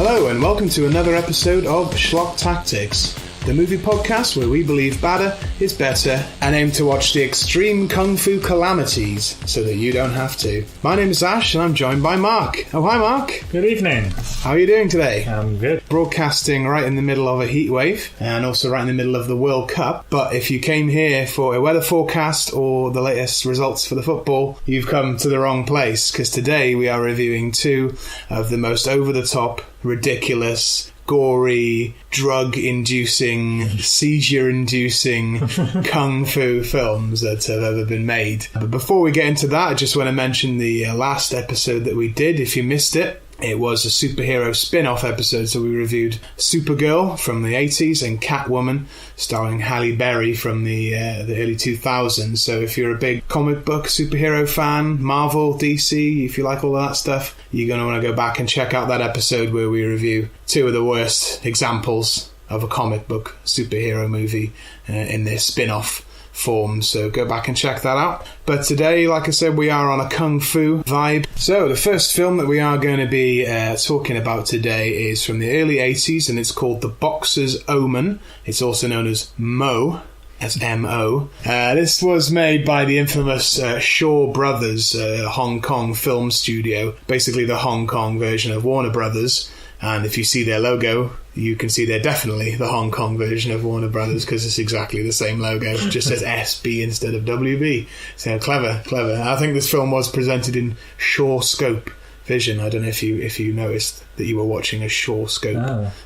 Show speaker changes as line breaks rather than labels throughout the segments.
Hello and welcome to another episode of Schlock Tactics, the movie podcast where we believe badder is better and aim to watch the extreme kung fu calamities so that you don't have to. My name is Ash and I'm joined by Mark. Oh, hi Mark.
Good evening.
How are you doing today?
I'm good.
Broadcasting right in the middle of a heat wave and also right in the middle of the World Cup. But if you came here for a weather forecast or the latest results for the football, you've come to the wrong place, because today we are reviewing two of the most over-the-top, ridiculous, gory, drug-inducing, seizure-inducing kung fu films that have ever been made. But before we get into that, I just want to mention the last episode that we did. If you missed it, it was a superhero spin-off episode, so we reviewed Supergirl from the 80s and Catwoman, starring Halle Berry from the early 2000s. So if you're a big comic book superhero fan, Marvel, DC, if you like all of that stuff, you're going to want to go back and check out that episode where we review two of the worst examples of a comic book superhero movie in their spin-off form, so go back and check that out. But today, like I said, we are on a kung fu vibe. So the first film that we are going to be talking about today is from the early 80s, and it's called The Boxer's Omen. It's also known as Mo. That's M-O. This was made by the infamous Shaw Brothers Hong Kong film studio, basically the Hong Kong version of Warner Brothers. And if you see their logo, you can see they're definitely the Hong Kong version of Warner Brothers, because it's exactly the same logo. It just says SB instead of WB. So clever. I think this film was presented in Shaw Scope Vision. I don't know if you noticed that you were watching a Shaw Scope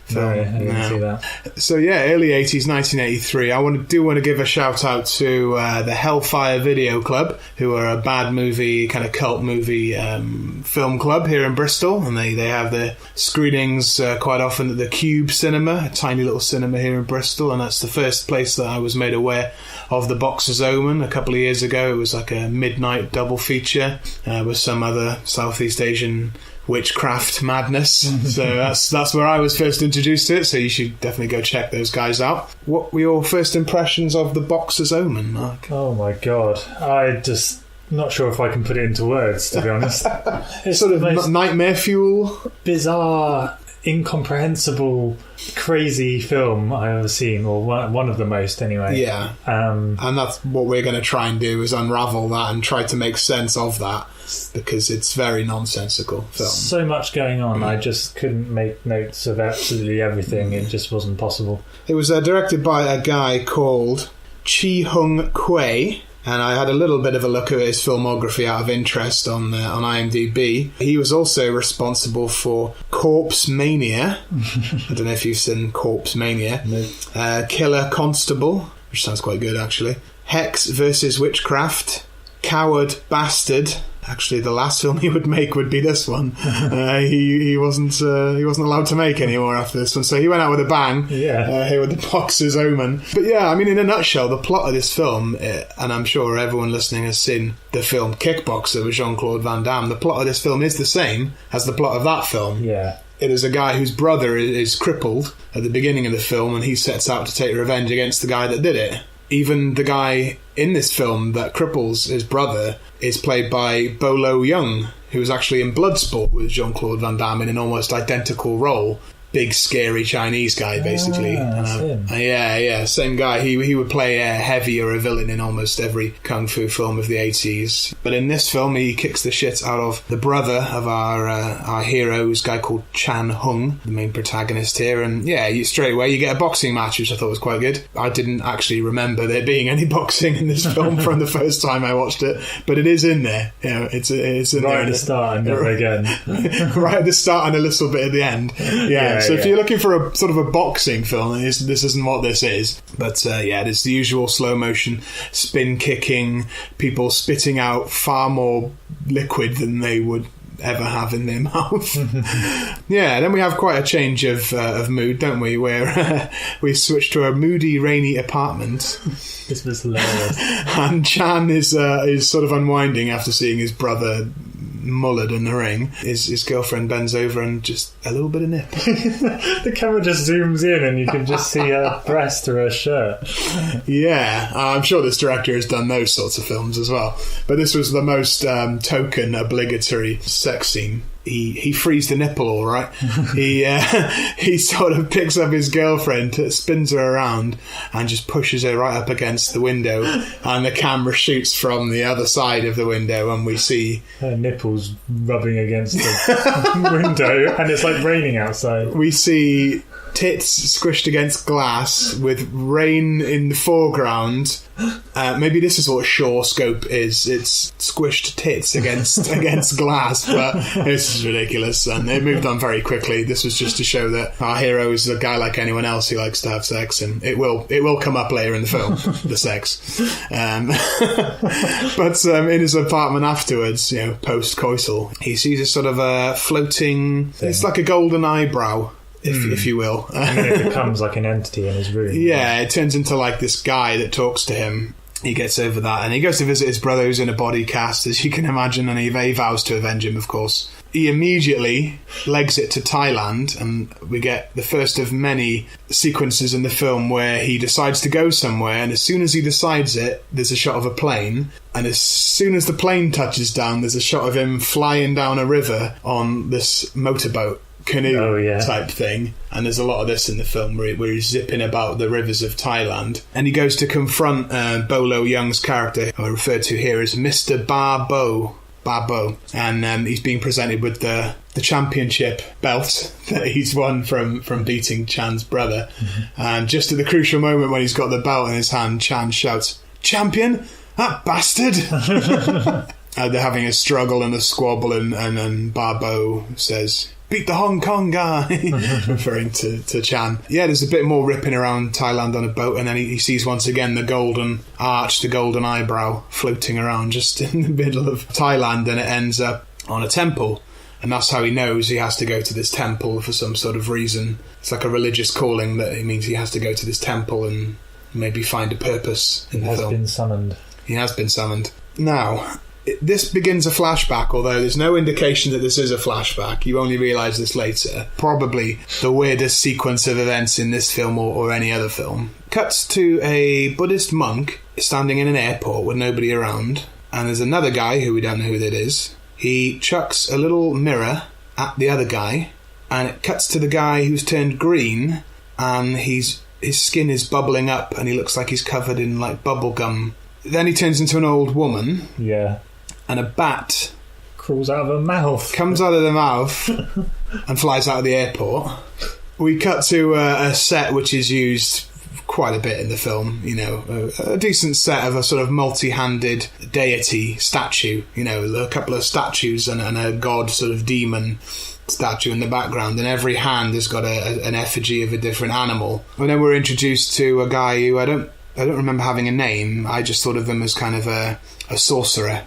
film.
No, I didn't see that.
So yeah, early 80s, 1983. I want to give a shout out to the Hellfire Video Club, who are a bad movie, kind of cult movie film club here in Bristol, and they have their screenings quite often at the Cube Cinema, a tiny little cinema here in Bristol, and that's the first place that I was made aware of The Boxer's Omen a couple of years ago. It was like a midnight double feature with some other Southeast Asian witchcraft madness. So that's where I was first introduced to it, so you should definitely go check those guys out. What were your first impressions of The Boxer's Omen, Mark?
Oh my god, I just not sure if I can put it into words, to be honest.
It's sort of nightmare fuel,
bizarre, incomprehensible, crazy film I've ever seen, or one of the most anyway.
Yeah. And that's what we're going to try and do, is unravel that and try to make sense of that, because it's very nonsensical film.
So much going on, I just couldn't make notes of absolutely everything. It just wasn't possible.
It was directed by a guy called Chi Hung Kwei, and I had a little bit of a look at his filmography out of interest on IMDb. He was also responsible for Corpse Mania. I don't know if you've seen Corpse Mania. No. Killer Constable, which sounds quite good actually. Hex versus Witchcraft. Coward Bastard. Actually, the last film he would make would be this one. He wasn't allowed to make any more after this one, so he went out with a bang. Here with The Boxer's Omen. But yeah, I mean, in a nutshell, the plot of this film, and I'm sure everyone listening has seen the film Kickboxer with Jean-Claude Van Damme. The plot of this film is the same as the plot of that film.
Yeah.
It is a guy whose brother is crippled at the beginning of the film, and he sets out to take revenge against the guy that did it. Even the guy in this film that cripples his brother is played by Bolo Yeung, who was actually in Bloodsport with Jean-Claude Van Damme in an almost identical role. Big, scary Chinese guy, basically. Yeah, same guy. He would play a heavy or a villain in almost every kung fu film of the 80s. But in this film, he kicks the shit out of the brother of our hero, who's a guy called Chan Hung, the main protagonist here. And yeah, straight away you get a boxing match, which I thought was quite good. I didn't actually remember there being any boxing in this film from the first time I watched it, but it is in there. You know, it's in
right
there
at the start and never again.
Right at the start and a little bit at the end. Yeah. So if you're looking for a sort of a boxing film, this isn't what this is. But there's the usual slow motion spin kicking, people spitting out far more liquid than they would ever have in their mouth. Then we have quite a change of mood, don't we? Where we switch to a moody, rainy apartment.
This was hilarious. And
Chan is sort of unwinding after seeing his brother mullered in the ring. His girlfriend bends over and just a little bit of nip.
The camera just zooms in and you can just see her breast through her shirt.
Yeah, I'm sure this director has done those sorts of films as well. But this was the most token, obligatory sex scene he frees the nipple all right. He sort of picks up his girlfriend, spins her around, and just pushes her right up against the window, and the camera shoots from the other side of the window, and we see
her nipples rubbing against the window, and it's like raining outside.
We see tits squished against glass with rain in the foreground. Maybe this is what Shaw scope is. It's squished tits against glass, but this is ridiculous, and it moved on very quickly. This was just to show that our hero is a guy like anyone else who likes to have sex, and it will come up later in the film, the sex. But in his apartment afterwards, post-coital, he sees a sort of a floating... It's like a golden eyebrow, if you will.
And it becomes like an entity in his room.
Yeah, it turns into like this guy that talks to him. He gets over that, and he goes to visit his brother who's in a body cast, as you can imagine, and he vows to avenge him, of course. He immediately legs it to Thailand, and we get the first of many sequences in the film where he decides to go somewhere, and as soon as he decides it, there's a shot of a plane, and as soon as the plane touches down, there's a shot of him flying down a river on this motorboat. Canoe type thing, and there's a lot of this in the film where he's zipping about the rivers of Thailand, and he goes to confront Bolo Young's character, who I refer to here as Mr. Barbo, and he's being presented with the championship belt that he's won from beating Chan's brother. And just at the crucial moment when he's got the belt in his hand, Chan shouts, "Champion, that bastard!" They're having a struggle and a squabble, and Barbo says, "Beat the Hong Kong guy," referring to Chan. Yeah, there's a bit more ripping around Thailand on a boat, and then he sees once again the golden arch, the golden eyebrow floating around just in the middle of Thailand, and it ends up on a temple. And that's how he knows he has to go to this temple for some sort of reason. It's like a religious calling that it means he has to go to this temple and maybe find a purpose in the film. He has been summoned. Now, this begins a flashback, although there's no indication that this is a flashback. You only realise this later. Probably the weirdest sequence of events in this film or any other film. Cuts to a Buddhist monk standing in an airport with nobody around, and there's another guy who we don't know who that is. He chucks a little mirror at the other guy, and it cuts to the guy who's turned green, and his skin is bubbling up, and he looks like he's covered in like bubble gum. Then he turns into an old woman.
Yeah.
And a bat
crawls out of her mouth.
Comes out of the mouth and flies out of the airport. We cut to a set which is used quite a bit in the film, a decent set of a sort of multi-handed deity statue, a couple of statues and a god sort of demon statue in the background, and every hand has got an effigy of a different animal. And then we're introduced to a guy who I don't remember having a name. I just thought of him as kind of a sorcerer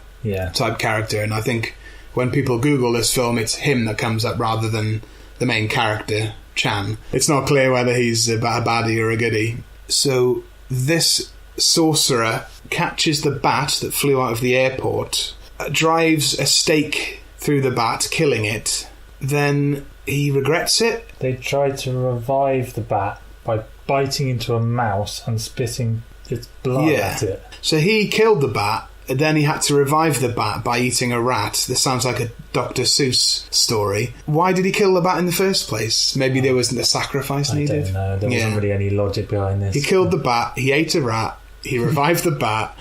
type character, and I think when people Google this film, it's him that comes up rather than the main character, Chan. It's not clear whether he's a baddie or a goodie. So this sorcerer catches the bat that flew out of the airport, drives a stake through the bat, killing it. Then he regrets it.
They tried to revive the bat by biting into a mouse and spitting its blood at it.
So he killed the bat, and then he had to revive the bat by eating a rat. This sounds like a Dr. Seuss story. Why did he kill the bat in the first place? Maybe there wasn't a sacrifice needed?
I don't know. There wasn't really any logic behind this.
He killed the bat, he ate a rat, he revived the bat,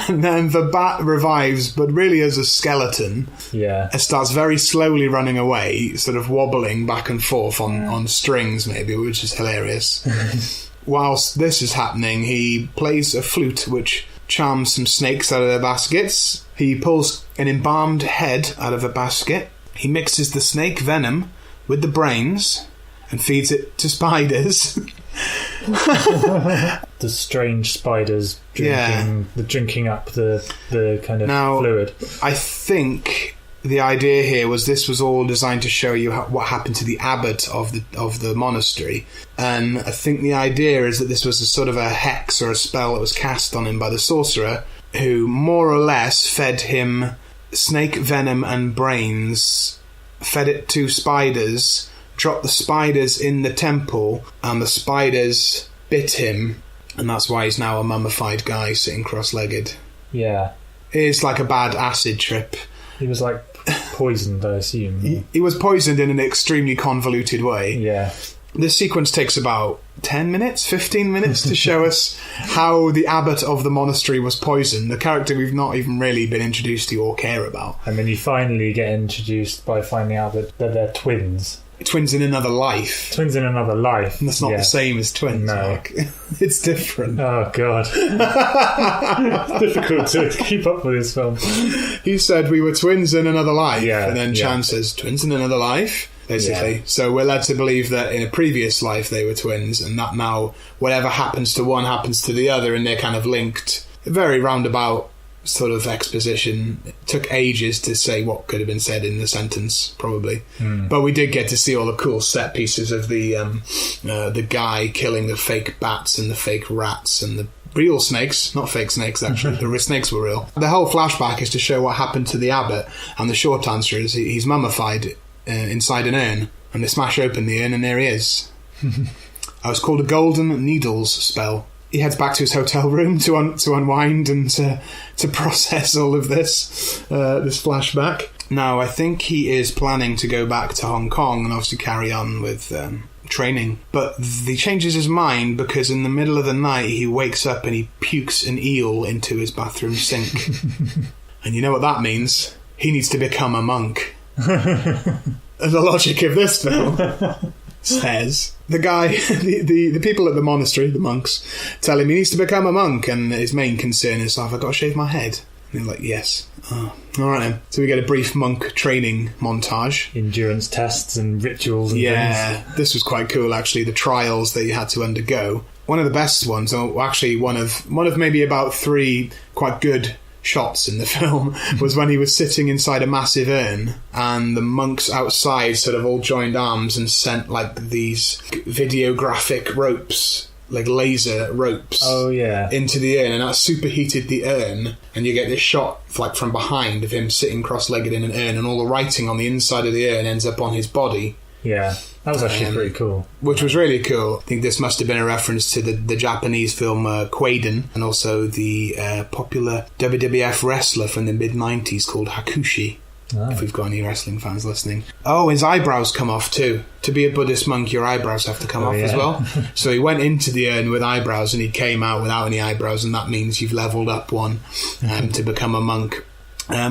and then the bat revives, but really as a skeleton.
Yeah.
It starts very slowly running away, sort of wobbling back and forth on strings, maybe, which is hilarious. Whilst this is happening, he plays a flute which charms some snakes out of their baskets. He pulls an embalmed head out of a basket. He mixes the snake venom with the brains and feeds it to spiders.
The strange spiders drinking up the kind of fluid.
I think the idea here was this was all designed to show you what happened to the abbot of the monastery, and I think the idea is that this was a sort of a hex or a spell that was cast on him by the sorcerer, who more or less fed him snake venom and brains, fed it to spiders, dropped the spiders in the temple, and the spiders bit him, and that's why he's now a mummified guy sitting cross-legged.
Yeah.
It's like a bad acid trip.
He was like poisoned, I assume.
He was poisoned in an extremely convoluted way.
Yeah.
This sequence takes about 10 minutes, 15 minutes to show us how the abbot of the monastery was poisoned, the character we've not even really been introduced to or care about.
And then you finally get introduced by finding out that they're twins.
Twins in another life.
Twins in another life.
And that's not the same as twins,
no.
Mark. It's different.
Oh, God. It's difficult to keep up with this film.
He said we were twins in another life.
Yeah,
and then Chan says, twins in another life? Basically. Yeah. So we're led to believe that in a previous life they were twins, and that now whatever happens to one happens to the other, and they're kind of linked. A very roundabout sort of exposition. It took ages to say what could have been said in the sentence, probably. But we did get to see all the cool set pieces of the guy killing the fake bats and the fake rats and the real snakes, not fake snakes actually. The snakes were real. The whole flashback is to show what happened to the abbot, and the short answer is he's mummified inside an urn, and they smash open the urn and there he is. I was called a golden needles spell. He heads back to his hotel room to unwind and to process all of this flashback. Now, I think he is planning to go back to Hong Kong and obviously carry on with training. But he changes his mind because in the middle of the night he wakes up and he pukes an eel into his bathroom sink. And you know what that means? He needs to become a monk. The logic of this film says the guy, the people at the monastery, the monks, tell him he needs to become a monk, and his main concern is, have I got to shave my head? And they're like, yes. Oh, all right then. So we get a brief monk training montage.
Endurance tests and rituals and things.
This was quite cool, actually, the trials that you had to undergo. One of the best ones, or actually one of maybe about 3 quite good shots in the film, was when he was sitting inside a massive urn and the monks outside sort of all joined arms and sent like these videographic ropes, like laser ropes, into the urn, and that superheated the urn, and you get this shot like from behind of him sitting cross-legged in an urn, and all the writing on the inside of the urn ends up on his body.
Yeah, that was actually pretty cool.
Which was really cool. I think this must have been a reference to the Japanese film Quaiden, and also the popular WWF wrestler from the mid-90s called Hakushi. Oh. If we've got any wrestling fans listening. Oh, his eyebrows come off too. To be a Buddhist monk, your eyebrows have to come off as well. So he went into the urn with eyebrows and he came out without any eyebrows, and that means you've leveled up one to become a monk.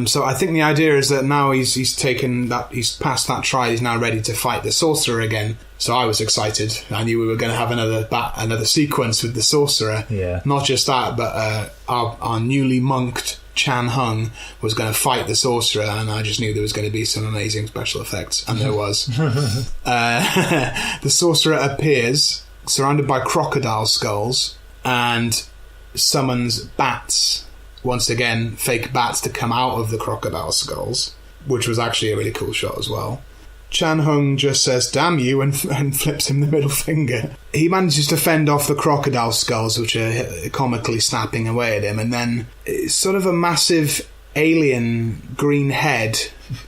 So I think the idea is that now he's taken that, he's passed that trial, he's now ready to fight the sorcerer again. So I was excited. I knew we were going to have another sequence with the sorcerer. Yeah. Not just that, but our newly monked Chan Hung was going to fight the sorcerer, and I just knew there was going to be some amazing special effects, and there was. The sorcerer appears surrounded by crocodile skulls and summons bats. Once again, fake bats to come out of the crocodile skulls, which was actually a really cool shot as well. Chan Hung just says, damn you, and flips him the middle finger. He manages to fend off the crocodile skulls, which are comically snapping away at him, and then it's sort of a massive alien green head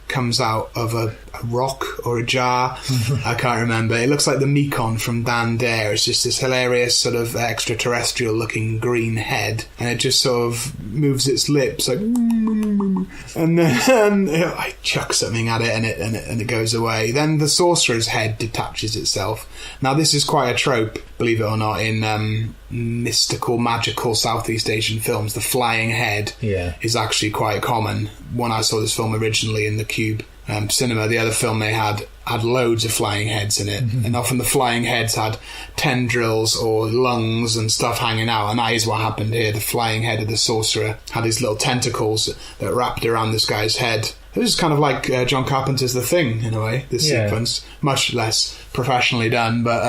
comes out of a rock or a jar. I can't remember. It looks like the Mekon from Dan Dare. It's just this hilarious sort of extraterrestrial looking green head, and it just sort of moves its lips like, and then I chuck something at it and it goes away. Then the sorcerer's head detaches itself. Now this is quite a trope, believe it or not, in mystical, magical Southeast Asian films. The flying head is actually quite common. When I saw this film originally in the Cube cinema, the other film they had loads of flying heads in it, and often the flying heads had tendrils or lungs and stuff hanging out, and that is what happened here. The flying head of the sorcerer had his little tentacles that wrapped around this guy's head. This is kind of like John Carpenter's The Thing, in a way, this sequence. Much less professionally done, but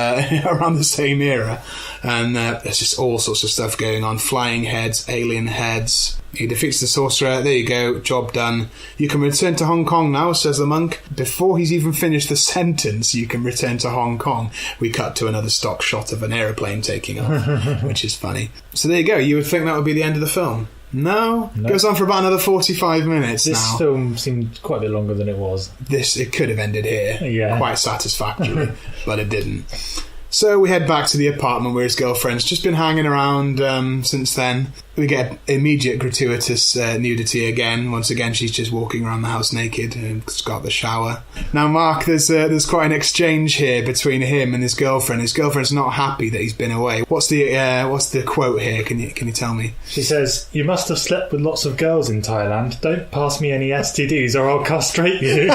around the same era. And there's just all sorts of stuff going on. Flying heads, alien heads. He defeats the sorcerer. There you go, job done. You can return to Hong Kong now, says the monk. Before he's even finished the sentence, you can return to Hong Kong. We cut to another stock shot of an aeroplane taking off, which is funny. So there you go. You would think that would be the end of the film. No. Goes on for about another 45 minutes now.
This film seemed quite a bit longer than it was.
It could have ended here. Quite satisfactorily, but it didn't. So we head back to the apartment where his girlfriend's just been hanging around since then. We get immediate gratuitous nudity again. Once again, she's just walking around the house naked and has got the shower. Now, Mark, there's quite an exchange here between him and his girlfriend. His girlfriend's not happy that he's been away. What's the quote here? Can you tell me?
She says, "You must have slept with lots of girls in Thailand. Don't pass me any STDs or I'll castrate you."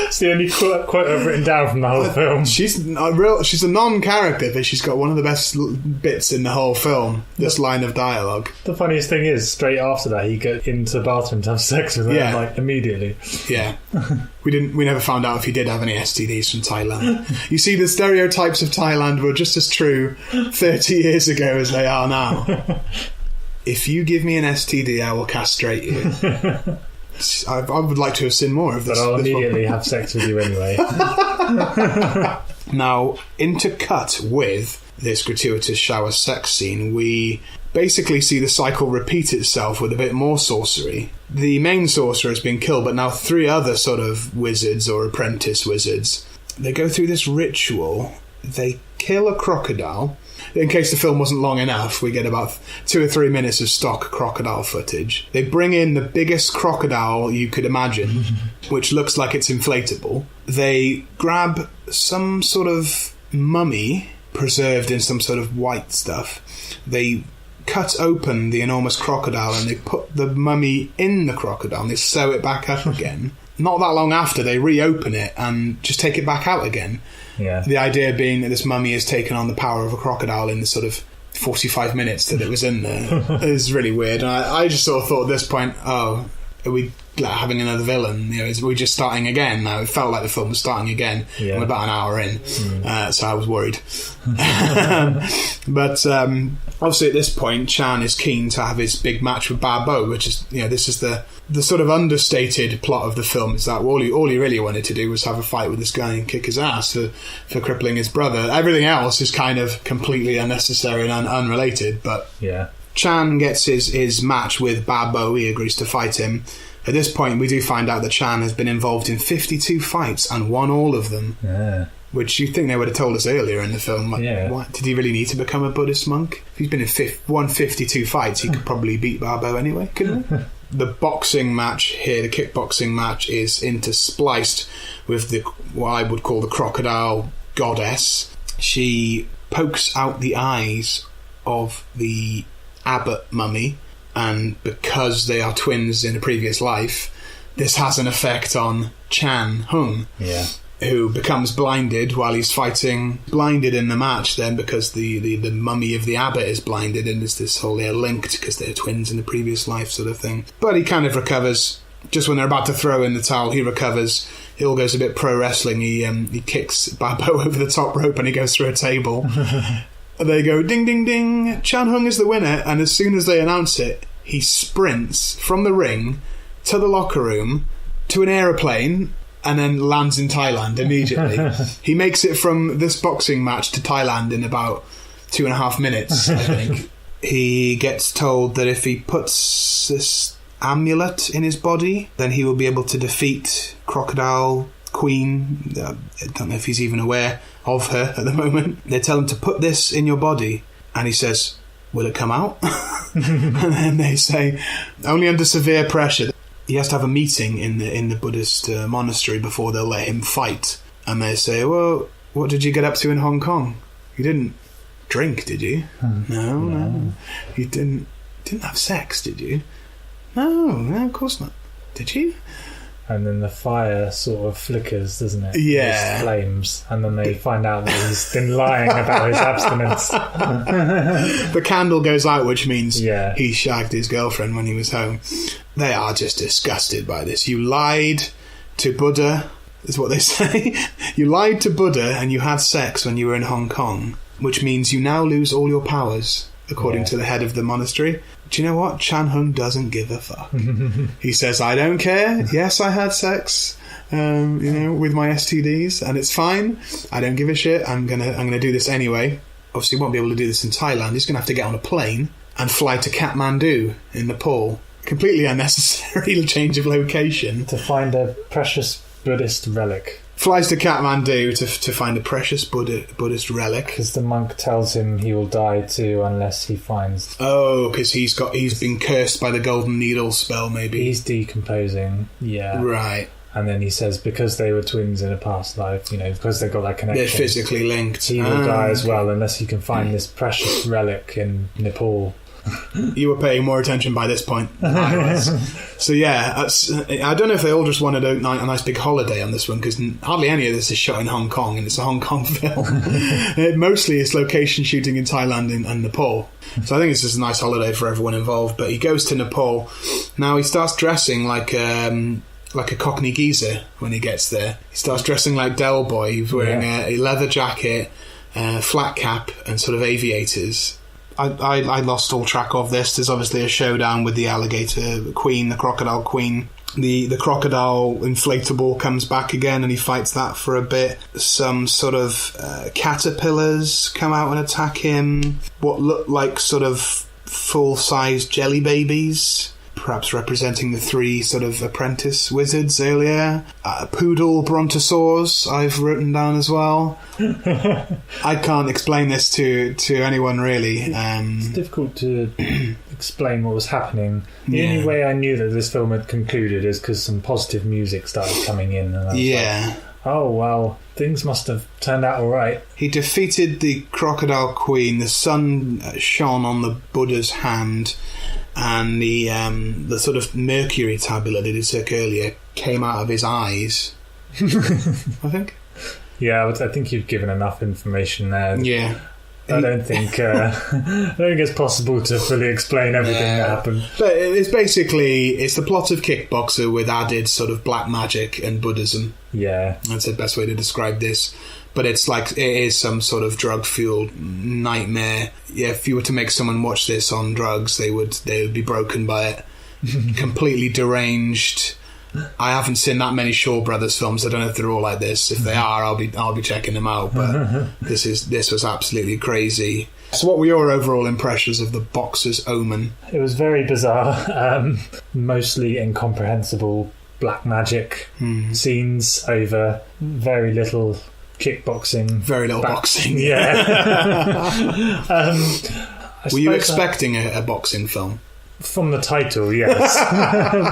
It's the only quote I've written down from the whole film.
She's a non-character, but she's got one of the best bits in the whole film. This line of dialogue.
The funniest thing is, straight after that, he goes into the bathroom to have sex with her, like immediately.
Yeah, we never found out if he did have any STDs from Thailand. You see, the stereotypes of Thailand were just as true 30 years ago as they are now. If you give me an STD, I will castrate you. I would like to have seen more of this.
But I'll immediately have sex with you anyway.
Now, intercut with this gratuitous shower sex scene, we basically see the cycle repeat itself with a bit more sorcery. The main sorcerer has been killed, but now 3 other sort of wizards or apprentice wizards. They go through this ritual. They kill a crocodile. In case the film wasn't long enough, we get about 2 or 3 minutes of stock crocodile footage. They bring in the biggest crocodile you could imagine, which looks like it's inflatable. They grab some sort of mummy preserved in some sort of white stuff. They cut open the enormous crocodile and they put the mummy in the crocodile and they sew it back up again. Not that long after, they reopen it and just take it back out again.
Yeah.
The idea being that this mummy has taken on the power of a crocodile in the sort of 45 minutes that it was in there. It's really weird. And I just sort of thought at this point, are we having another villain? Are we just starting again now? It felt like the film was starting again. Yeah. We're about an hour in, so I was worried. But obviously at this point, Chan is keen to have his big match with Barbeau, which is, this is the sort of understated plot of the film, is that all he really wanted to do was have a fight with this guy and kick his ass for crippling his brother. Everything else is kind of completely unnecessary and unrelated, but Chan gets his match with Barbeau. He agrees to fight him. At this point, we do find out that Chan has been involved in 52 fights and won all of them. Yeah. Which you'd think they would have told us earlier in the film. What, did he really need to become a Buddhist monk? If he's been in won 52 fights, he could probably beat Barbeau anyway, couldn't he? The boxing match here, the kickboxing match, is interspliced with what I would call the crocodile goddess. She pokes out the eyes of the abbot mummy, and because they are twins in a previous life, this has an effect on Chan Hung, who becomes blinded while he's fighting. Blinded in the match then because the mummy of the abbot is blinded, and there's this whole, they're linked because they're twins in the previous life sort of thing. But he kind of recovers. Just when they're about to throw in the towel, he recovers. It all goes a bit pro wrestling. He kicks Barbeau over the top rope and he goes through a table. They go ding ding ding, Chan Hung is the winner, and as soon as they announce it, he sprints from the ring to the locker room to an aeroplane and then lands in Thailand immediately. He makes it from this boxing match to Thailand in about 2.5 minutes, I think. He gets told that if he puts this amulet in his body, then he will be able to defeat Crocodile Queen. I don't know if he's even aware of her at the moment. They tell him to put this in your body, and he says, will it come out? And then they say, only under severe pressure. He has to have a meeting in the Buddhist monastery before they'll let him fight. And they say, well, what did you get up to in Hong Kong? You didn't drink, did you? No. You didn't have sex, did you? No, of course not. Did you?
And then the fire sort of flickers, doesn't it?
Yeah.
These flames. And then they find out that he's been lying about his abstinence.
The candle goes out, which means he shagged his girlfriend when he was home. They are just disgusted by this. You lied to Buddha, is what they say. You lied to Buddha and you had sex when you were in Hong Kong, which means you now lose all your powers, according to the head of the monastery. Do you know what? Chan Hung doesn't give a fuck. He says, I don't care. Yes, I had sex, with my STDs, and it's fine. I don't give a shit. I'm gonna do this anyway. Obviously, he won't be able to do this in Thailand. He's gonna have to get on a plane and fly to Kathmandu in Nepal. Completely unnecessary change of location.
To find a precious Buddhist relic.
flies to Kathmandu to find a precious Buddhist relic.
Because the monk tells him he will die too unless he finds...
Oh, because he's been cursed by the golden needle spell, maybe.
He's decomposing, yeah.
Right.
And then he says because they were twins in a past life, because they've got that connection.
They're physically linked.
He will die as well unless he can find this precious relic in Nepal.
You were paying more attention by this point than I was. So yeah, I don't know if they all just wanted a nice big holiday on this one, because hardly any of this is shot in Hong Kong, and it's a Hong Kong film. Mostly it's location shooting in Thailand and Nepal. So I think it's just a nice holiday for everyone involved. But he goes to Nepal. Now he starts dressing like a Cockney geezer when he gets there. He starts dressing like Del Boy. He's wearing a leather jacket, flat cap, and sort of aviators. I lost all track of this. There's obviously a showdown with the alligator queen, the crocodile queen. The crocodile inflatable comes back again, and he fights that for a bit. Some sort of caterpillars come out and attack him. What look like sort of full-size jelly babies, perhaps representing the 3 sort of apprentice wizards earlier. Poodle brontosaurs I've written down as well. I can't explain this to anyone really.
It's difficult to explain what was happening. The only way I knew that this film had concluded is because some positive music started coming in, and I was like, oh well, things must have turned out all right. He
defeated the crocodile queen. The sun shone on the Buddha's hand, and the sort of mercury tablet that he took earlier came out of his eyes. I think.
Yeah, I think you've given enough information there.
Yeah.
I don't think it's possible to fully explain everything that happened.
But it's the plot of Kickboxer with added sort of black magic and Buddhism.
Yeah.
That's the best way to describe this. But it is some sort of drug-fueled nightmare. Yeah, if you were to make someone watch this on drugs, they would be broken by it. Completely deranged. I haven't seen that many Shaw Brothers films. I don't know if they're all like this. If they are, I'll be checking them out. But this was absolutely crazy. So, what were your overall impressions of the boxer's Omen?
It was very bizarre. Mostly incomprehensible black magic scenes over very little kickboxing.
Very little boxing.
Yeah.
Were you expecting a boxing film?
From the title, yes.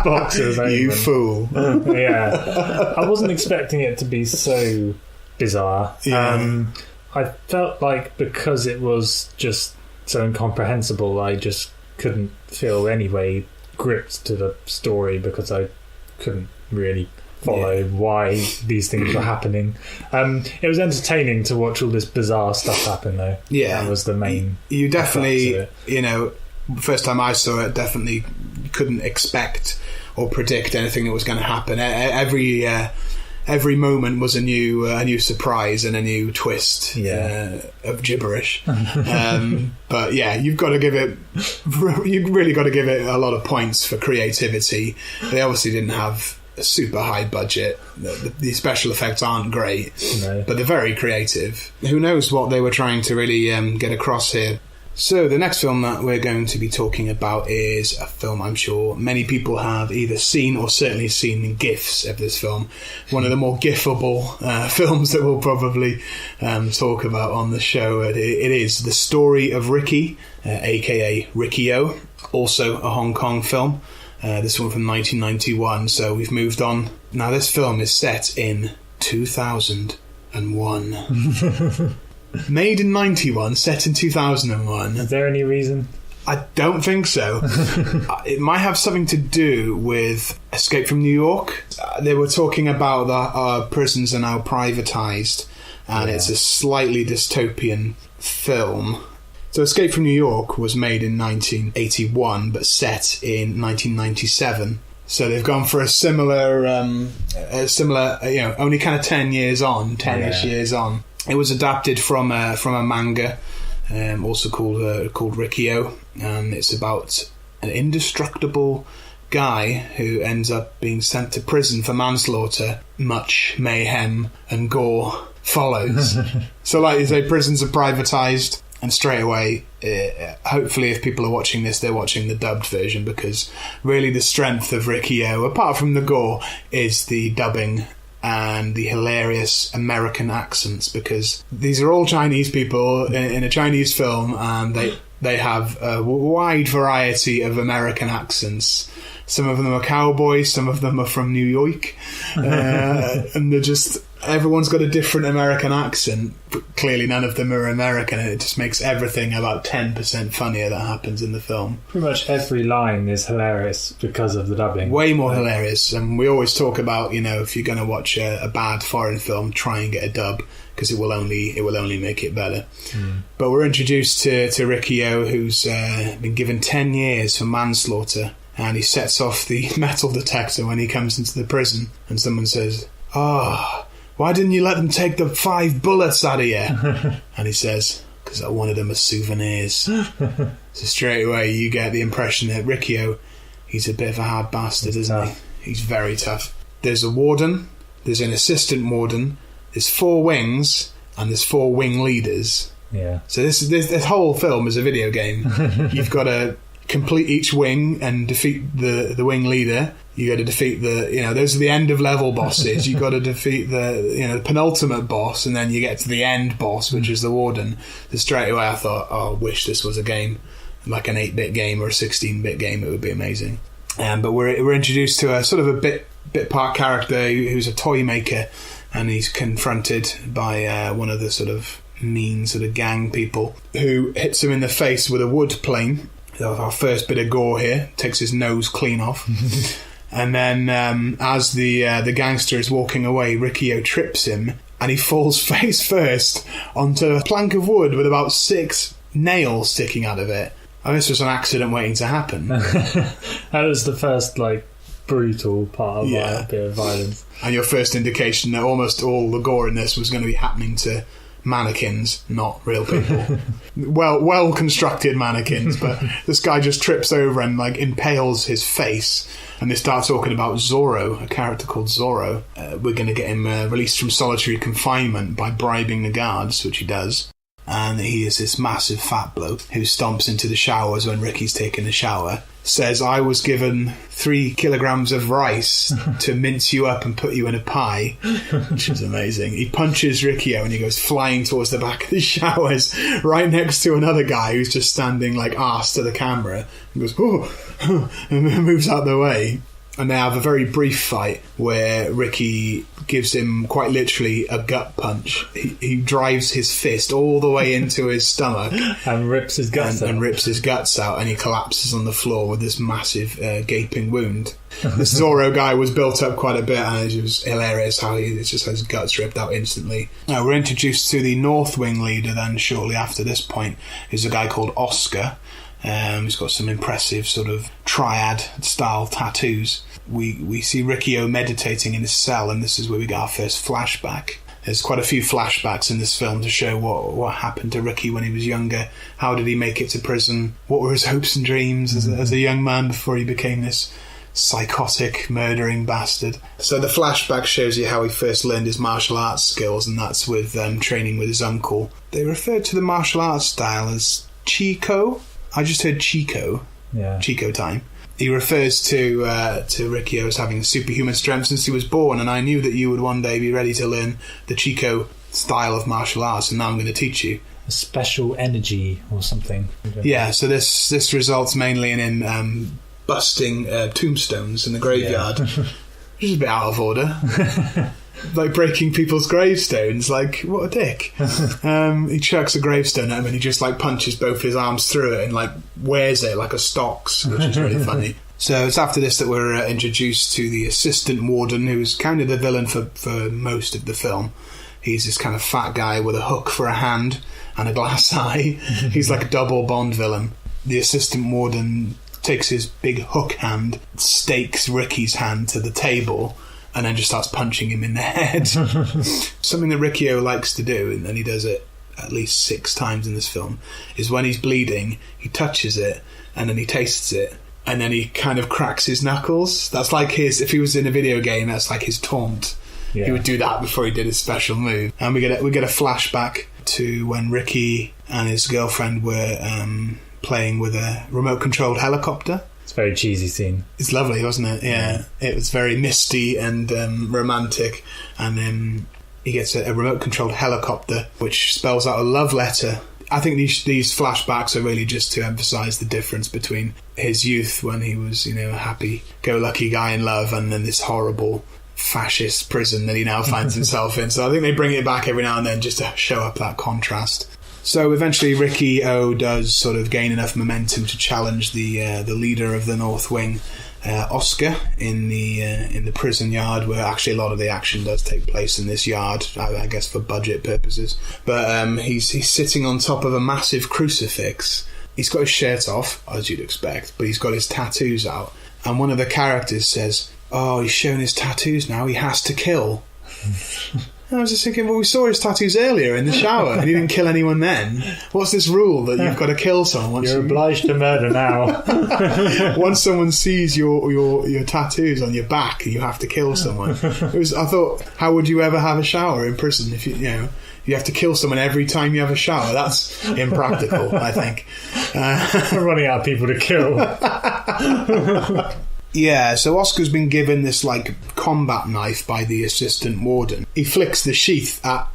Boxers,
you fool.
Yeah. I wasn't expecting it to be so bizarre.
Yeah.
I felt like because it was just so incomprehensible, I just couldn't feel any way gripped to the story, because I couldn't really follow why these things were happening. It was entertaining to watch all this bizarre stuff happen, though.
Yeah.
That was the main...
You definitely, first time I saw it, definitely couldn't expect or predict anything that was going to happen. Every moment was a new surprise and a new twist of gibberish. But yeah, you've really got to give it a lot of points for creativity. They obviously didn't have a super high budget. The special effects aren't great, but they're very creative. Who knows what they were trying to really get across here. So the next film that we're going to be talking about is a film I'm sure many people have either seen or certainly seen GIFs of this film. One of the more gifable films that we'll probably talk about on the show. It is The Story of Ricky, aka Ricky-O, also a Hong Kong film. This one from 1991, so we've moved on. Now this film is set in 2001. Made in 91, set in 2001.
Is there any reason?
I don't think so. It might have something to do with Escape from New York. They were talking about that prisons are now privatised, and it's a slightly dystopian film. So Escape from New York was made in 1981, but set in 1997. So they've gone for a similar, only kind of 10 years on, 10-ish years on. It was adapted from a manga, also called Ricky-O, and it's about an indestructible guy who ends up being sent to prison for manslaughter. Much mayhem and gore follows. So, like you say, prisons are privatised, and straight away, hopefully, if people are watching this, they're watching the dubbed version, because really the strength of Ricky-O, apart from the gore, is the dubbing and the hilarious American accents, because these are all Chinese people in a Chinese film, and they have a wide variety of American accents. Some of them are cowboys, some of them are from New York, and they're just... Everyone's got a different American accent, but clearly none of them are American, and it just makes everything about 10% funnier that happens in the film.
Pretty much every line is hilarious because of the dubbing.
Way more hilarious, and we always talk about, if you're going to watch a bad foreign film, try and get a dub, because it will only make it better. But we're introduced to Riccio, who's been given 10 years for manslaughter, and he sets off the metal detector when he comes into the prison, and someone says, why didn't you let them take the 5 bullets out of you? And he says, because I wanted them as souvenirs. So straight away you get the impression that Riccio, he's a bit of a hard bastard, isn't he? He's very tough. There's a warden, there's an assistant warden, there's 4 wings, and there's 4 wing leaders.
Yeah. So
this whole film is a video game. You've got to complete each wing and defeat the wing leader. You got to defeat those are the end of level bosses. You got to defeat the penultimate boss, and then you get to the end boss, which is the warden. So straight away I thought, I wish this was a game, like an 8-bit game or a 16-bit game. It would be amazing. But we're introduced to a sort of a bit part character who's a toy maker, and he's confronted by one of the sort of mean sort of gang people who hits him in the face with a wood plane. Our first bit of gore here, takes his nose clean off. And then as the gangster is walking away, Riccio trips him, and he falls face first onto a plank of wood with about 6 nails sticking out of it. And this was an accident waiting to happen.
That was the first brutal part of a bit of violence.
And your first indication that almost all the gore in this was going to be happening to mannequins, not real people. well constructed mannequins, but this guy just trips over and impales his face, and they start talking about Zorro, a character called Zorro. We're going to get him released from solitary confinement by bribing the guards, which he does. And he is this massive fat bloke who stomps into the showers when Ricky's taking a shower, says, I was given 3 kilograms of rice to mince you up and put you in a pie, which is amazing. He punches Riccio and he goes flying towards the back of the showers, right next to another guy who's just standing arse to the camera, and goes, and moves out the way. And they have a very brief fight where Ricky gives him quite literally a gut punch. He drives his fist all the way into his stomach
and rips his guts out.
And rips his guts out, and he collapses on the floor with this massive gaping wound. This Zorro guy was built up quite a bit, and it was hilarious how he just has his guts ripped out instantly. Now we're introduced to the North Wing leader then shortly after this point. Is a guy called Oscar. He's got some impressive sort of triad-style tattoos. We see Riccio meditating in his cell, and this is where we get our first flashback. There's quite a few flashbacks in this film to show what happened to Ricky when he was younger. How did he make it to prison? What were his hopes and dreams as a young man before he became this psychotic, murdering bastard? So the flashback shows you how he first learned his martial arts skills, and that's with training with his uncle. They refer to the martial arts style as Chico. I just heard Chico.
Yeah.
Chico time. He refers to Riccio as having superhuman strength since he was born, and I knew that you would one day be ready to learn the Chico style of martial arts, and now I'm going to teach you.
A special energy or something.
Yeah, so this results mainly in him busting tombstones in the graveyard, which is a bit out of order. Breaking people's gravestones, what a dick. He chucks a gravestone at him and he just punches both his arms through it and wears it like a stocks, which is really funny. So it's after this that we're introduced to the assistant warden, who's kind of the villain for most of the film. He's this kind of fat guy with a hook for a hand and a glass eye. He's like a double Bond villain. The assistant warden takes his big hook hand, stakes Ricky's hand to the table, and then just starts punching him in the head. Something that Riccio likes to do, and he does it at least 6 times in this film, is when he's bleeding, he touches it, and then he tastes it, and then he kind of cracks his knuckles. That's if he was in a video game, that's like his taunt. Yeah. He would do that before he did his special move. And we get a flashback to when Ricky and his girlfriend were playing with a remote-controlled helicopter.
It's a very cheesy scene.
It's lovely, wasn't it? Yeah. It was very misty and romantic. And then he gets a remote-controlled helicopter, which spells out a love letter. I think these flashbacks are really just to emphasise the difference between his youth when he was, a happy-go-lucky guy in love, and then this horrible fascist prison that he now finds himself in. So I think they bring it back every now and then just to show up that contrast. So eventually Ricky O does sort of gain enough momentum to challenge the leader of the North Wing, Oscar, in the prison yard, where actually a lot of the action does take place in this yard, I guess for budget purposes. But he's sitting on top of a massive crucifix. He's got his shirt off, as you'd expect, but he's got his tattoos out. And one of the characters says, "Oh, he's showing his tattoos now, he has to kill." I was just thinking, well, we saw his tattoos earlier in the shower and he didn't kill anyone then. What's this rule that you've got to kill someone?
You're obliged to murder now.
Once someone sees your tattoos on your back, you have to kill someone. I thought, how would you ever have a shower in prison if you have to kill someone every time you have a shower? That's impractical, I think.
We're running out of people to kill.
Yeah, so Oscar's been given this combat knife by the assistant warden. He flicks the sheath at,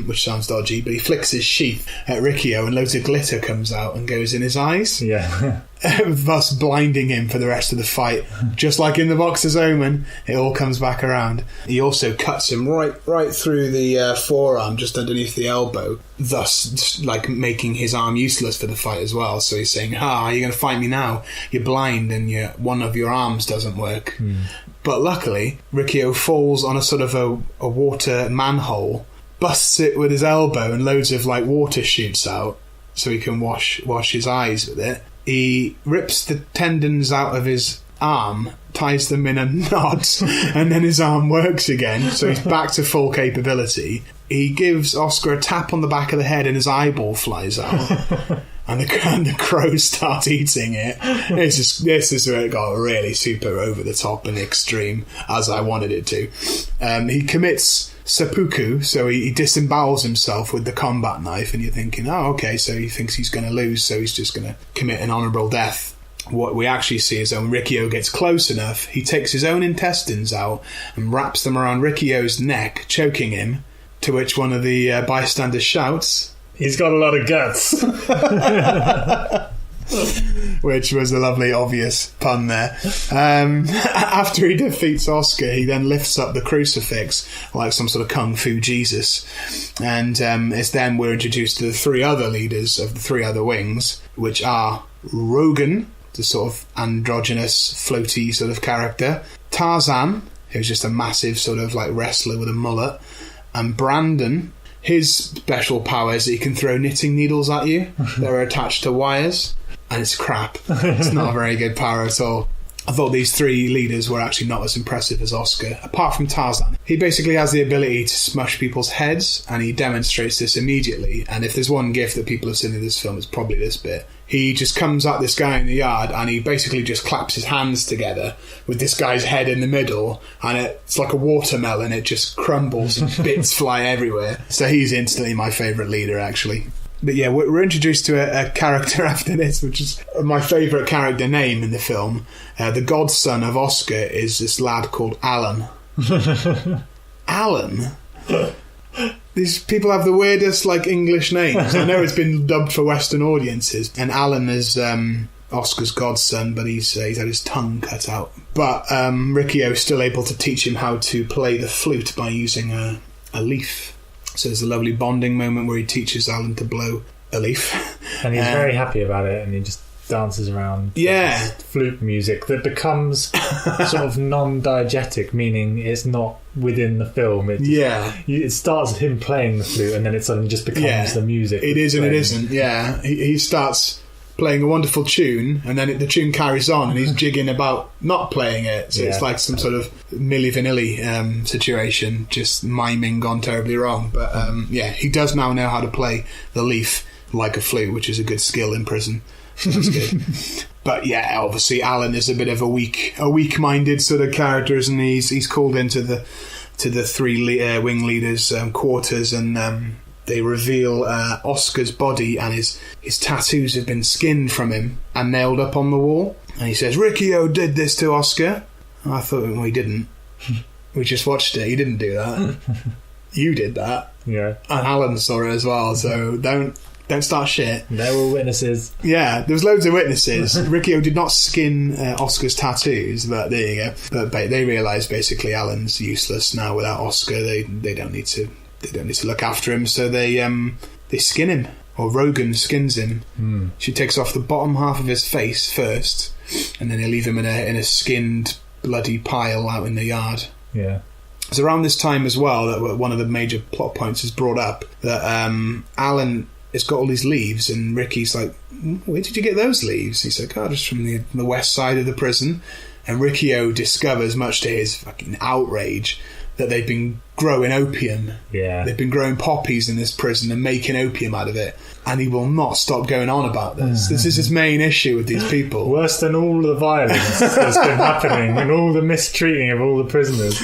which sounds dodgy, but he flicks his sheath at Riccio and loads of glitter comes out and goes in his eyes.
Yeah.
Thus blinding him for the rest of the fight. Just like in the boxer's Omen, it all comes back around. He also cuts him right through the forearm, just underneath the elbow, thus making his arm useless for the fight as well. So he's saying, you're going to fight me now? You're blind and one of your arms doesn't work. But luckily, Riccio falls on a sort of a water manhole, busts it with his elbow, and loads of water shoots out so he can wash his eyes with it. He rips the tendons out of his arm, ties them in a knot, and then his arm works again, so he's back to full capability. He gives Oscar a tap on the back of the head and his eyeball flies out. And the crows start eating it. This is where it got really super over the top and extreme, as I wanted it to. He commits seppuku, so he disembowels himself with the combat knife, and you're thinking, okay, so he thinks he's going to lose, so he's just going to commit an honourable death. What we actually see is when Riccio gets close enough, he takes his own intestines out and wraps them around Riccio's neck, choking him, to which one of the bystanders shouts,
"He's got a lot of guts."
Which was a lovely, obvious pun there. After he defeats Oscar, he then lifts up the crucifix like some sort of kung fu Jesus. And it's then we're introduced to the three other leaders of the three other wings, which are Rogan, the sort of androgynous, floaty sort of character, Tarzan, who's just a massive sort of wrestler with a mullet, and Brandon. His special power is that he can throw knitting needles at you that are attached to wires, and it's crap. It's not a very good power at all. I thought these three leaders were actually not as impressive as Oscar, apart from Tarzan. He basically has the ability to smush people's heads, and he demonstrates this immediately. And if there's one gif that people have seen in this film, it's probably this bit. He just comes at this guy in the yard, and he basically just claps his hands together with this guy's head in the middle, and it's like a watermelon. It just crumbles and bits fly everywhere. So he's instantly my favourite leader, actually. But yeah, we're introduced to a character after this, which is my favourite character name in the film. The godson of Oscar is this lad called Alan. Alan? These people have the weirdest English names. I know it's been dubbed for Western audiences, and Alan is Oscar's godson, but he's had his tongue cut out. But Riccio is still able to teach him how to play the flute by using a leaf. So there's a lovely bonding moment where he teaches Alan to blow a leaf.
And he's very happy about it, and he just dances around.
Yeah.
Flute music that becomes sort of non-diegetic, meaning it's not within the film. It starts with him playing the flute, and then it suddenly just becomes the music.
It is and it isn't, yeah. He starts playing a wonderful tune, and then the tune carries on, and he's jigging about not playing it. So it's like some sort of Milli Vanilli situation, just miming gone terribly wrong. But he does now know how to play the leaf like a flute, which is a good skill in prison. So that's good. But yeah, obviously Alan is a bit of a weak-minded sort of character, isn't he? He's called into the three wing leaders' quarters, and they reveal Oscar's body, and his tattoos have been skinned from him and nailed up on the wall. And he says, Riccio did this to Oscar. And I thought, well, he didn't. We just watched it. He didn't do that. You did that.
Yeah.
And Alan saw it as well, so don't start shit.
There were witnesses.
Yeah, there was loads of witnesses. Riccio did not skin Oscar's tattoos, but there you go. But they realise basically Alan's useless now without Oscar. They don't need to look after him, so they skin him. Or Rogan skins him. She takes off the bottom half of his face first, and then they leave him in a skinned bloody pile out in the yard.
Yeah.
It's around this time as well that one of the major plot points is brought up, that Alan has got all these leaves, and Ricky's like, where did you get those leaves? He's like, just from the west side of the prison. And Riccio discovers, much to his fucking outrage, that they've been growing opium.
Yeah.
They've been growing poppies in this prison and making opium out of it. And he will not stop going on about this. This is his main issue with these people.
Worse than all the violence that's been happening and all the mistreating of all the prisoners.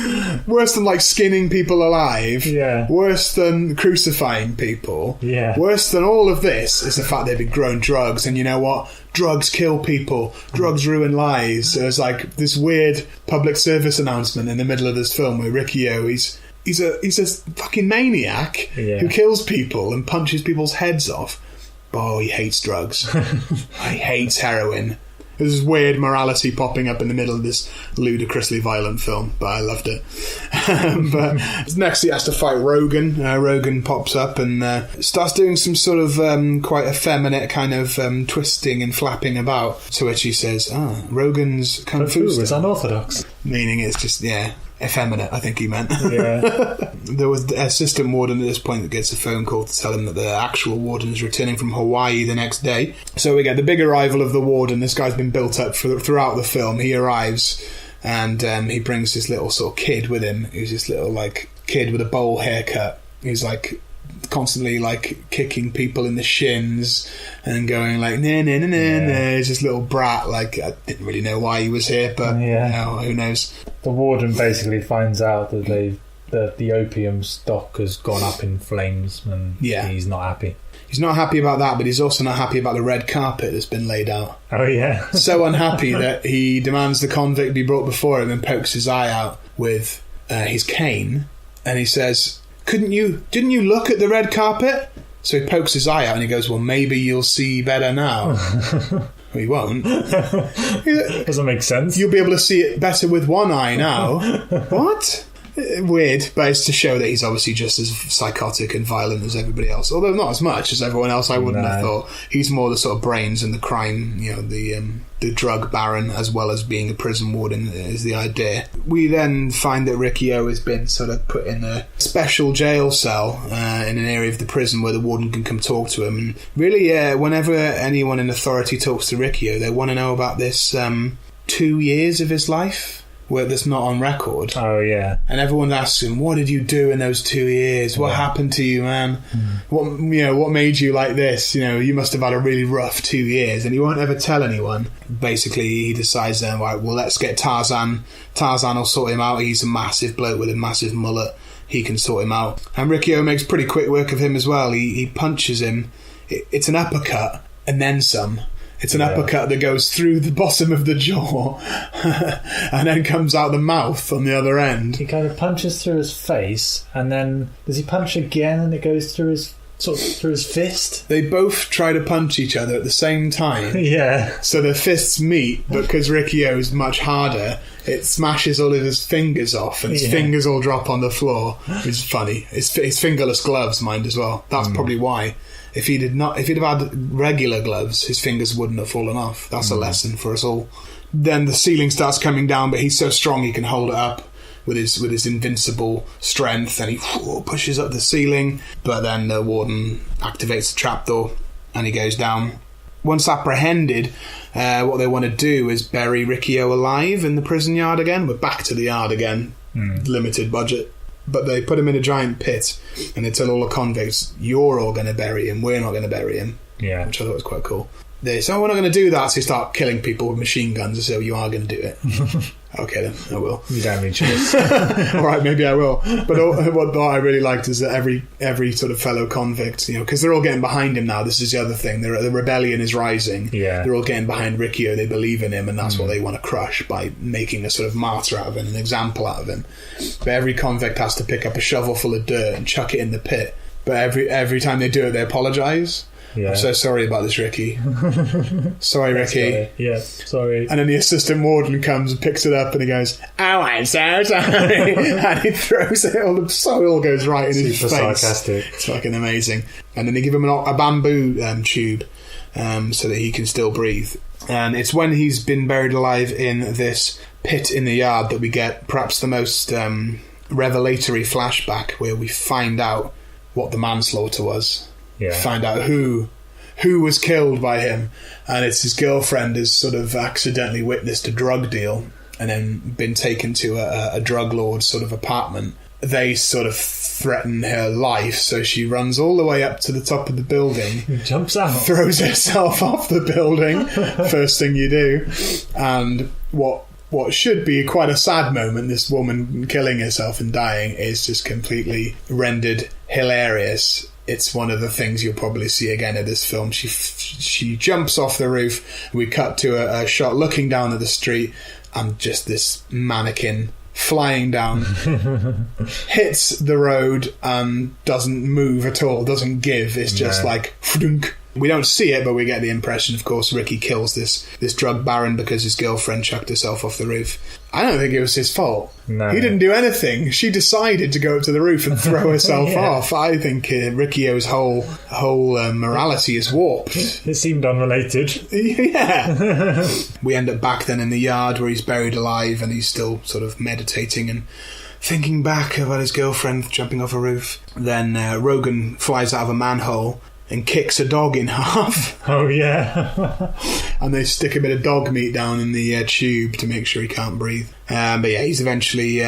Worse than, like, skinning people alive.
Yeah.
Worse than crucifying people.
Yeah.
Worse than all of this is the fact they've been growing drugs. And you know what? Drugs kill people. Drugs ruin lives. So it's like this weird public service announcement in the middle of this film where Riccio, he's a fucking maniac who kills people and punches people's heads off. Oh, he hates drugs. He hates heroin. There's this weird morality popping up in the middle of this ludicrously violent film, but I loved it. But next he has to fight Rogan. Rogan pops up and starts doing some sort of quite effeminate kind of twisting and flapping about, to which he says, Rogan's kung fu
is unorthodox.
Meaning it's just, effeminate, I think he meant.
Yeah.
There was the assistant warden at this point that gets a phone call to tell him that the actual warden is returning from Hawaii the next day. So we get the big arrival of the warden. This guy's been built up throughout the film. He arrives and he brings this little sort of kid with him. Who's this little, like, kid with a bowl haircut. He's like constantly, like, kicking people in the shins and going like, nah. He's this little brat. Like, I didn't really know why he was here, but who knows.
The warden basically finds out that the opium stock has gone up in flames, and he's not happy.
He's not happy about that, but he's also not happy about the red carpet that's been laid out.
Oh, yeah.
So unhappy that he demands the convict be brought before him and pokes his eye out with his cane, and he says, didn't you look at the red carpet? So he pokes his eye out and he goes, well, maybe you'll see better now. Well, he won't.
Doesn't make sense.
You'll be able to see it better with one eye now. What? Weird, but it's to show that he's obviously just as psychotic and violent as everybody else. Although not as much as everyone else, I wouldn't have thought. He's more the sort of brains and the crime, the drug baron, as well as being a prison warden is the idea. We then find that Riccio has been sort of put in a special jail cell in an area of the prison where the warden can come talk to him. And really, whenever anyone in authority talks to Riccio, they want to know about this 2 years of his life where that's not on record.
Oh, yeah.
And everyone asks him, what did you do in those 2 years? What happened to you, man? What made you like this? You must have had a really rough 2 years. And he won't ever tell anyone. Basically, he decides then, right, well, let's get Tarzan. Tarzan will sort him out. He's a massive bloke with a massive mullet. He can sort him out. And Riccio makes pretty quick work of him as well. He punches him. It's an uppercut and then some. It's an uppercut that goes through the bottom of the jaw and then comes out the mouth on the other end.
He kind of punches through his face, and then does he punch again and it goes through his fist?
They both try to punch each other at the same time.
Yeah.
So their fists meet, but because Riccio is much harder, it smashes all of his fingers off and his fingers all drop on the floor. It's funny. It's fingerless gloves, mind as well. That's probably why. If he'd have had regular gloves, his fingers wouldn't have fallen off. That's a lesson for us all. Then the ceiling starts coming down, but he's so strong he can hold it up with his invincible strength, and he pushes up the ceiling. But then the warden activates the trapdoor, and he goes down. Once apprehended, what they want to do is bury Riccio alive in the prison yard again. We're back to the yard again. Limited budget. But they put him in a giant pit, and they tell all the convicts, you're all going to bury him, we're not going to bury him.
Yeah.
Which I thought was quite cool. They say, we're not going to do that, so they start killing people with machine guns, and say, you are going to do it. Okay, then I will.
You don't mean choice.
All right, maybe I will. But what I really liked is that every sort of fellow convict, because they're all getting behind him now. This is the other thing. The rebellion is rising.
Yeah.
They're all getting behind Riccio. They believe in him, and that's what they want to crush by making a sort of martyr out of him, an example out of him. But every convict has to pick up a shovel full of dirt and chuck it in the pit. But every time they do it, they apologise. Yeah. I'm so sorry about this, Ricky. Sorry, Ricky.
Yeah, sorry.
And then the assistant warden comes and picks it up and he goes, "Oh, I'm so sorry." And he throws it, all the soil goes right in his face.
Sarcastic.
It's fucking amazing. And then they give him a bamboo tube so that he can still breathe. And it's when he's been buried alive in this pit in the yard that we get perhaps the most revelatory flashback, where we find out what the manslaughter was.
Yeah.
Find out who was killed by him, and it's his girlfriend has sort of accidentally witnessed a drug deal and then been taken to a drug lord's sort of apartment. They sort of threaten her life, so she runs all the way up to the top of the building,
jumps out,
throws herself off the building. First thing you do. And what should be quite a sad moment, this woman killing herself and dying, is just completely rendered hilarious. It's one of the things you'll probably see again in this film. She jumps off the roof. We cut to a shot looking down at the street, and just this mannequin flying down, hits the road and doesn't move at all, doesn't give. It's just like... We don't see it, but we get the impression, of course, Ricky kills this drug baron because his girlfriend chucked herself off the roof. I don't think it was his fault.
No.
He didn't do anything. She decided to go up to the roof and throw herself off. I think Ricchio's whole morality is warped.
It seemed unrelated.
Yeah. We end up back then in the yard where he's buried alive, and he's still sort of meditating and thinking back about his girlfriend jumping off a roof. Then Rogan flies out of a manhole and kicks a dog in half.
Oh, yeah.
And they stick a bit of dog meat down in the tube to make sure he can't breathe. But yeah, he's eventually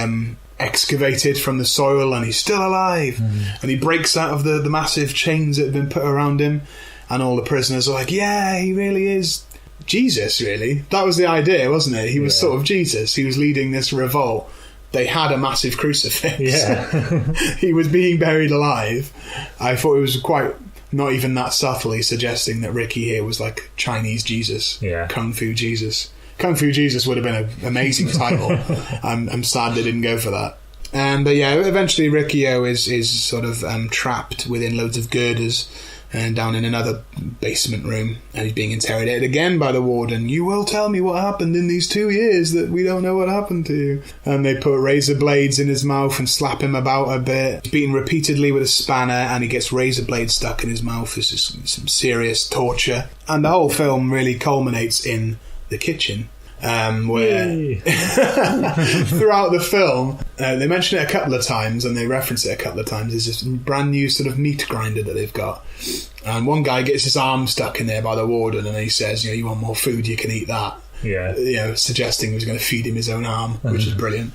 excavated from the soil, and he's still alive. And he breaks out of the massive chains that have been put around him, and all the prisoners are like, yeah, he really is Jesus, really. That was the idea, wasn't it? He was sort of Jesus. He was leading this revolt. They had a massive crucifix.
Yeah.
He was being buried alive. I thought it was quite... not even that subtly suggesting that Ricky here was like Chinese Jesus, Kung Fu Jesus. Kung Fu Jesus would have been an amazing title. I'm sad they didn't go for that. But yeah, eventually Riccio is sort of trapped within loads of girders and down in another basement room, and he's being interrogated again by the warden. You will tell me what happened in these 2 years that we don't know what happened to you. And they put razor blades in his mouth and slap him about a bit. He's beaten repeatedly with a spanner, and he gets razor blades stuck in his mouth. It's just some serious torture. And the whole film really culminates in the kitchen. Where throughout the film they mention it a couple of times and they reference it a couple of times. There's this brand new sort of meat grinder that they've got, and one guy gets his arm stuck in there by the warden, and he says, you want more food, you can eat that. Suggesting he was going to feed him his own arm, which is brilliant.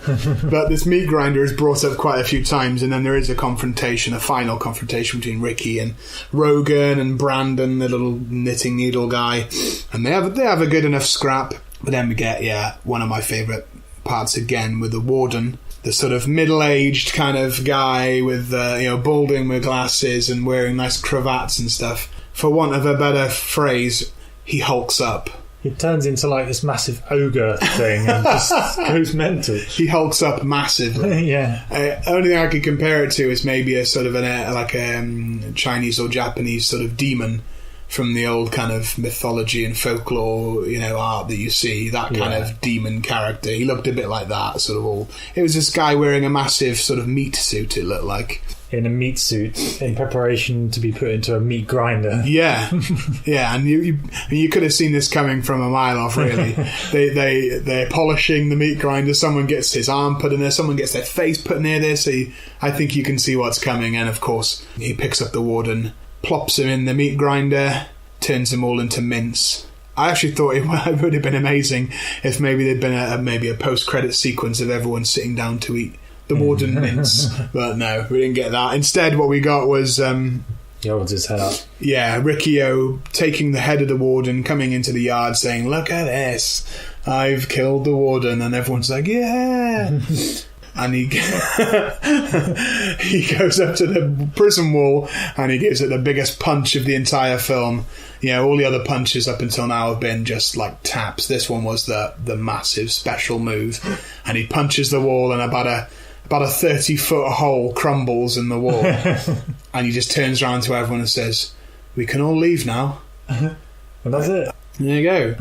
But this meat grinder is brought up quite a few times, and then there is a final confrontation between Ricky and Rogan and Brandon, the little knitting needle guy, and they have a good enough scrap. But then we get, one of my favourite parts again with the warden, the sort of middle-aged kind of guy with, balding with glasses and wearing nice cravats and stuff. For want of a better phrase, he hulks up.
He turns into like this massive ogre thing and just goes mental.
He hulks up massively.
Yeah.
Only thing I could compare it to is maybe a sort of a Chinese or Japanese sort of demon from the old kind of mythology and folklore, art that you see, that kind of demon character. He looked a bit like that, sort of all. It was this guy wearing a massive sort of meat suit, it looked like. In
a meat suit, in preparation to be put into a meat grinder.
Yeah, and you could have seen this coming from a mile off, really. They're polishing the meat grinder, someone gets his arm put in there, someone gets their face put near there, so I think you can see what's coming, and of course, he picks up the warden, plops him in the meat grinder, turns them all into mince. I actually thought it would have been amazing if maybe there'd been a post-credit sequence of everyone sitting down to eat the warden mince. But no, we didn't get that. Instead, what we got was...
he holds his head up.
Yeah, Riccio taking the head of the warden, coming into the yard saying, look at this. I've killed the warden, and everyone's like, yeah. And he he goes up to the prison wall and he gives it the biggest punch of the entire film. All the other punches up until now have been just like taps. This one was the massive special move, and he punches the wall, and about a 30-foot hole crumbles in the wall, and he just turns around to everyone and says, "We can all leave now."
And that's it.
There you go.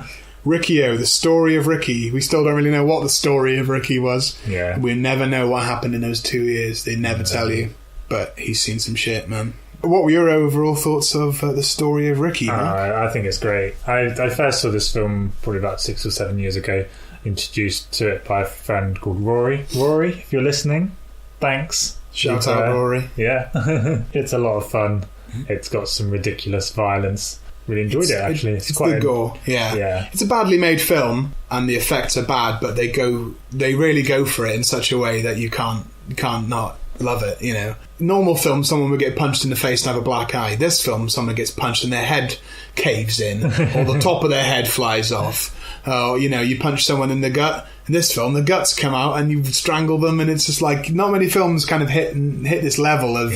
Riccio, the story of Ricky. We still don't really know what the story of Ricky was.
Yeah.
We never know what happened in those 2 years. They never tell you. But he's seen some shit, man. What were your overall thoughts of the story of Ricky, man?
I think it's great. I first saw this film probably about 6 or 7 years ago, introduced to it by a friend called Rory. Rory, if you're listening, thanks.
Shout out, Rory.
Yeah. It's a lot of fun. It's got some ridiculous violence. Really enjoyed it, actually. It's quite
the gore. Yeah. It's a badly made film, and the effects are bad, but they really go for it in such a way that you can't not love it. Normal film, someone would get punched in the face and have a black eye. This film, someone gets punched and their head caves in, or the top of their head flies off. You punch someone in the gut. In this film, the guts come out and you strangle them, and it's just like, not many films kind of hit this level of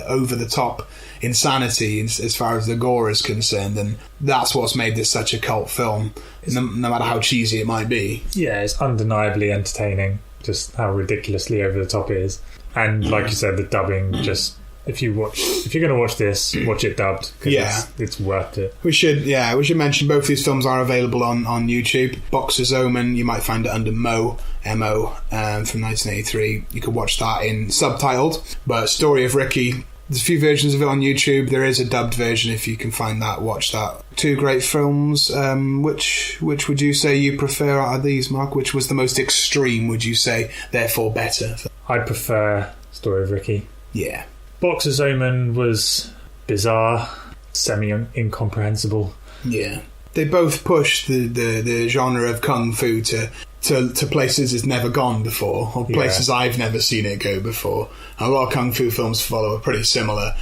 over the top insanity as far as the gore is concerned, and that's what's made this such a cult film, no matter how cheesy it might be.
Yeah, it's undeniably entertaining, just how ridiculously over the top it is. And like you said, the dubbing, just if you're going to watch this, watch it dubbed, because it's worth it.
We should mention both these films are available on YouTube. Boxer's Omen, you might find it under Mo from 1983. You could watch that in subtitled. But Story of Ricky, there's a few versions of it on YouTube. There is a dubbed version. If you can find that, watch that. Two great films. Which would you say you prefer out of these, Mark? Which was the most extreme, would you say, therefore better?
I prefer Story of Ricky.
Yeah.
Boxer's Omen was bizarre, semi-incomprehensible.
Yeah. They both push the genre of kung fu to places it's never gone before, or places I've never seen it go before. A lot of kung fu films follow a pretty similar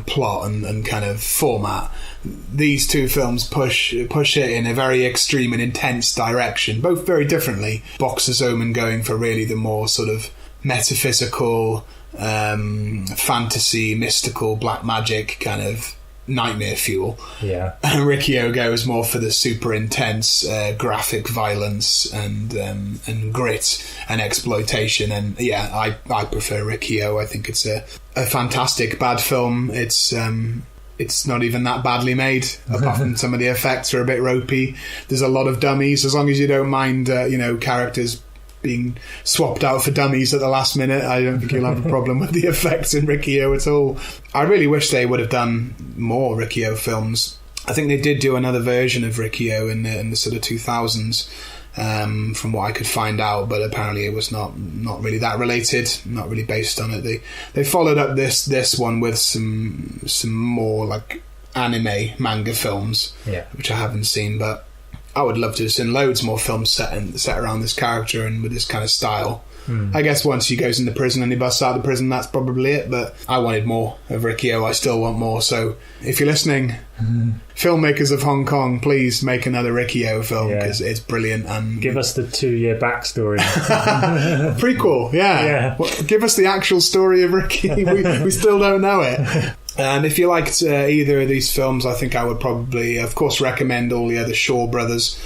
plot and kind of format. These two films push it in a very extreme and intense direction, both very differently. Boxer's Omen going for really the more sort of metaphysical, fantasy, mystical, black magic kind of nightmare fuel.
Yeah.
And Riccio goes more for the super intense graphic violence and grit and exploitation. And I prefer Riccio. I think it's a fantastic bad film. It's not even that badly made, apart from some of the effects are a bit ropey. There's a lot of dummies. As long as you don't mind characters being swapped out for dummies at the last minute, I don't think you'll have a problem with the effects in Riccio at all. I really wish they would have done more Riccio films. I think they did do another version of Riccio in the sort of 2000s, from what I could find out, but apparently it was not really that related, not really based on it. They followed up this one with some more like anime manga films, which I haven't seen, but I would love to have seen loads more films set around this character and with this kind of style. I guess once he goes into prison and he busts out of prison, that's probably it, but I wanted more of Riccio. I still want more, so if you're listening, filmmakers of Hong Kong, please make another Riccio film, because it's brilliant. And
give us the 2-year backstory.
Prequel, Well, give us the actual story of Ricky. We still don't know it. And if you liked either of these films, I think I would probably, of course, recommend all the other Shaw Brothers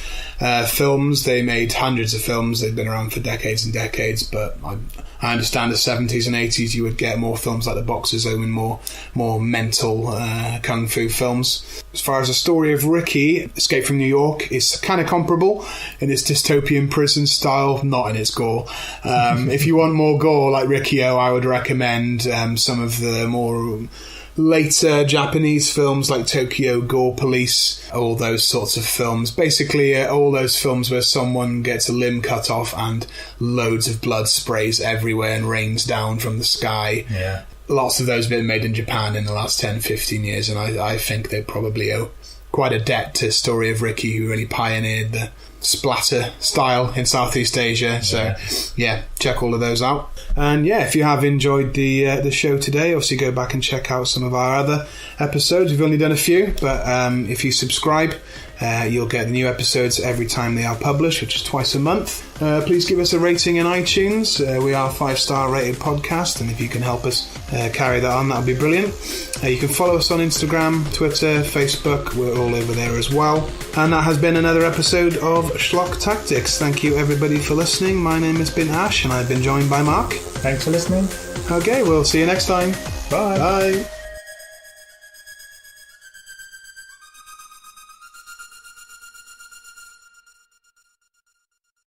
films. They made hundreds of films. They've been around for decades and decades, but I understand the 70s and 80s you would get more films like The Boxer's Omen, more mental kung fu films. As far as the story of Ricky, Escape from New York is kind of comparable in its dystopian prison style, not in its gore. If you want more gore like Riccio, I would recommend some of the more later Japanese films like Tokyo Gore Police, all those sorts of films. Basically, all those films where someone gets a limb cut off and loads of blood sprays everywhere and rains down from the sky.
Yeah.
Lots of those have been made in Japan in the last 10-15 years, and I think they probably owe quite a debt to Story of Ricky, who really pioneered the splatter style in Southeast Asia. So, check check all of those out. And yeah, if you have enjoyed the show today, obviously go back and check out some of our other episodes. We've only done a few, but if you subscribe, you'll get the new episodes every time they are published, which is twice a month. Please give us a rating in iTunes. We are a 5-star rated podcast, and if you can help us carry that on, that would be brilliant. You can follow us on Instagram, Twitter, Facebook. We're all over there as well. And that has been another episode of Schlock Tactics. Thank you everybody for listening. My name has been Ash, and I've been joined by Mark.
Thanks for listening.
Okay, we'll see you next time.
Bye.
Bye.